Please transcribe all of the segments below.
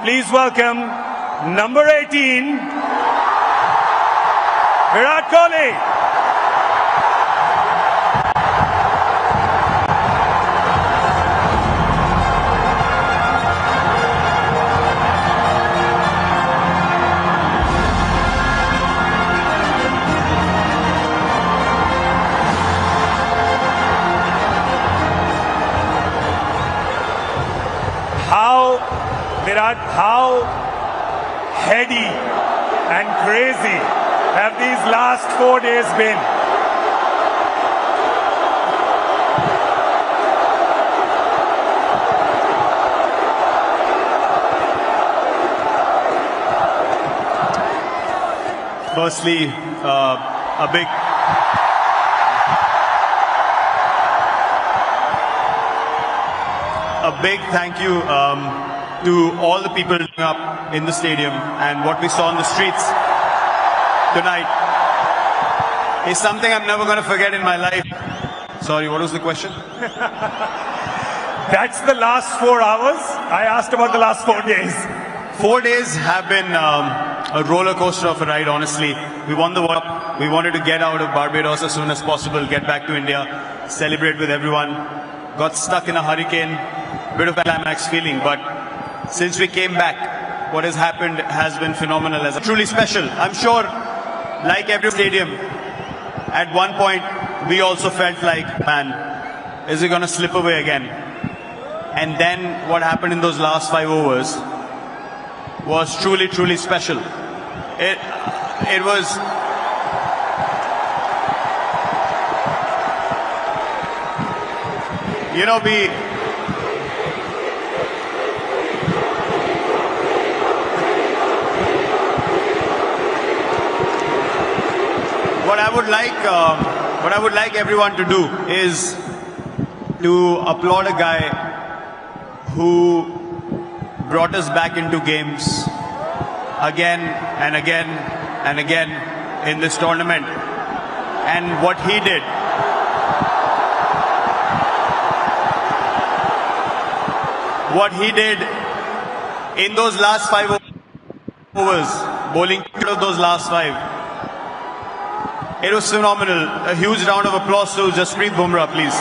Please welcome number 18, Virat Kohli. How heady and crazy have these last 4 days been? Firstly, a big thank you to all the people up in the stadium, and what we saw on the streets tonight is something I'm never going to forget in my life. Sorry, what was the question? That's the last 4 hours. I asked about the last 4 days. 4 days have been a roller coaster of a ride, honestly. We won the World Cup. We wanted to get out of Barbados as soon as possible, get back to India, celebrate with everyone. Got stuck in a hurricane, bit of a climax feeling, but since we came back, what has happened has been phenomenal. Truly special. I'm sure, like every stadium, at one point, we also felt like, man, is it going to slip away again? And then what happened in those last 5 overs was truly, truly special. It was... You know, What I would like everyone to do is to applaud a guy who brought us back into games again and again and again in this tournament. And what he did, in those last 5 overs, bowling out of those last 5, it was phenomenal. A huge round of applause to Jasprit Bumrah, please.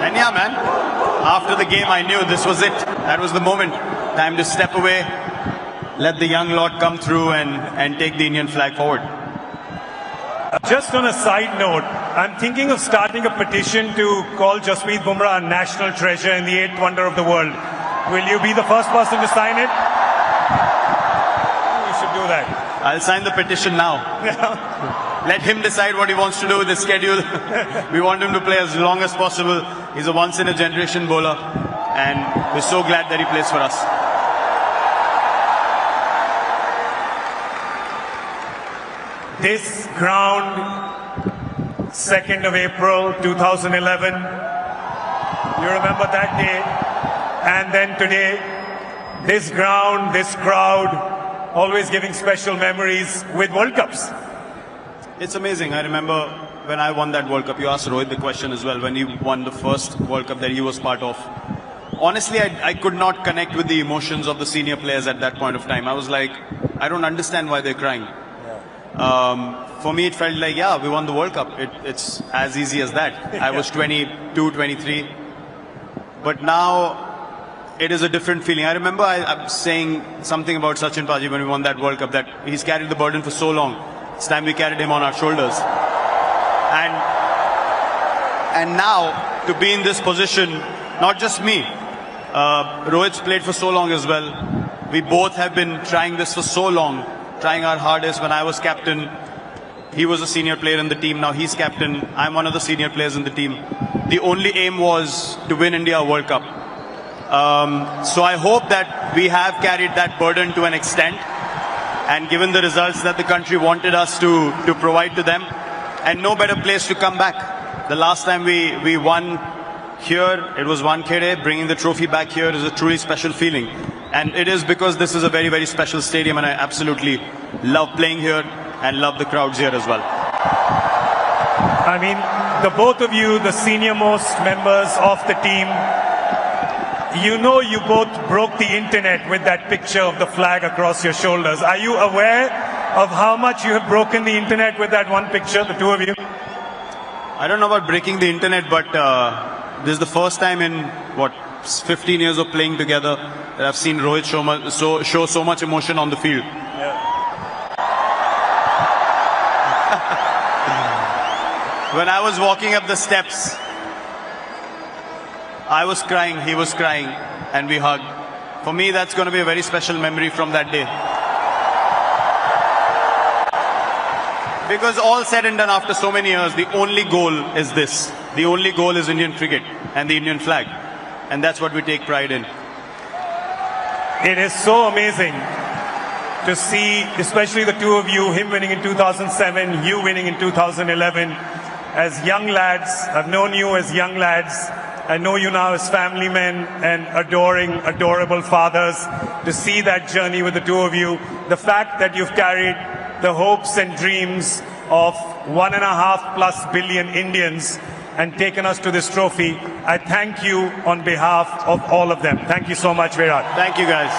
And yeah, man, after the game, I knew this was it. That was the moment. Time to step away, let the young lot come through and take the Indian flag forward. Just on a side note, I'm thinking of starting a petition to call Jasprit Bumrah a national treasure and the 8th wonder of the world. Will you be the first person to sign it? You should do that. I'll sign the petition now. Let him decide what he wants to do with his schedule. We want him to play as long as possible. He's a once-in-a-generation bowler, and we're so glad that he plays for us. This ground, 2nd of April 2011, you remember that day, and then today, this ground, this crowd, always giving special memories with World Cups. It's amazing. I remember when I won that World Cup, you asked Rohit the question as well, when he won the first World Cup that he was part of. Honestly, I could not connect with the emotions of the senior players at that point of time. I was like, I don't understand why they're crying. For me, it felt like, yeah, we won the World Cup. It's as easy as that. I was 22, 23. But now, it is a different feeling. I remember I'm saying something about Sachin Paji when we won that World Cup, that he's carried the burden for so long. It's time we carried him on our shoulders. And now, to be in this position, not just me, Rohit's played for so long as well. We both have been trying this for so long, trying our hardest. When I was captain, he was a senior player in the team. Now he's captain. I'm one of the senior players in the team. The only aim was to win India a World Cup. So I hope that we have carried that burden to an extent, and given the results that the country wanted us to provide to them, and no better place to come back. The last time we won here, it was Wankhede. Bringing the trophy back here is a truly special feeling. And it is because this is a very, very special stadium, and I absolutely love playing here and love the crowds here as well. I mean, the both of you, the senior most members of the team, you know you both broke the internet with that picture of the flag across your shoulders. Are you aware of how much you have broken the internet with that one picture, the two of you? I don't know about breaking the internet, but this is the first time in, 15 years of playing together that I've seen Rohit show so much emotion on the field. When I was walking up the steps, I was crying, he was crying, and we hugged. For me, that's going to be a very special memory from that day. Because all said and done after so many years, the only goal is this. The only goal is Indian cricket and the Indian flag. And that's what we take pride in. It is so amazing to see, especially the two of you, him winning in 2007, you winning in 2011. As young lads, I've known you as young lads. I know you now as family men and adoring, adorable fathers. To see that journey with the two of you, the fact that you've carried the hopes and dreams of 1.5+ billion Indians and taken us to this trophy, I thank you on behalf of all of them. Thank you so much, Virat. Thank you, guys.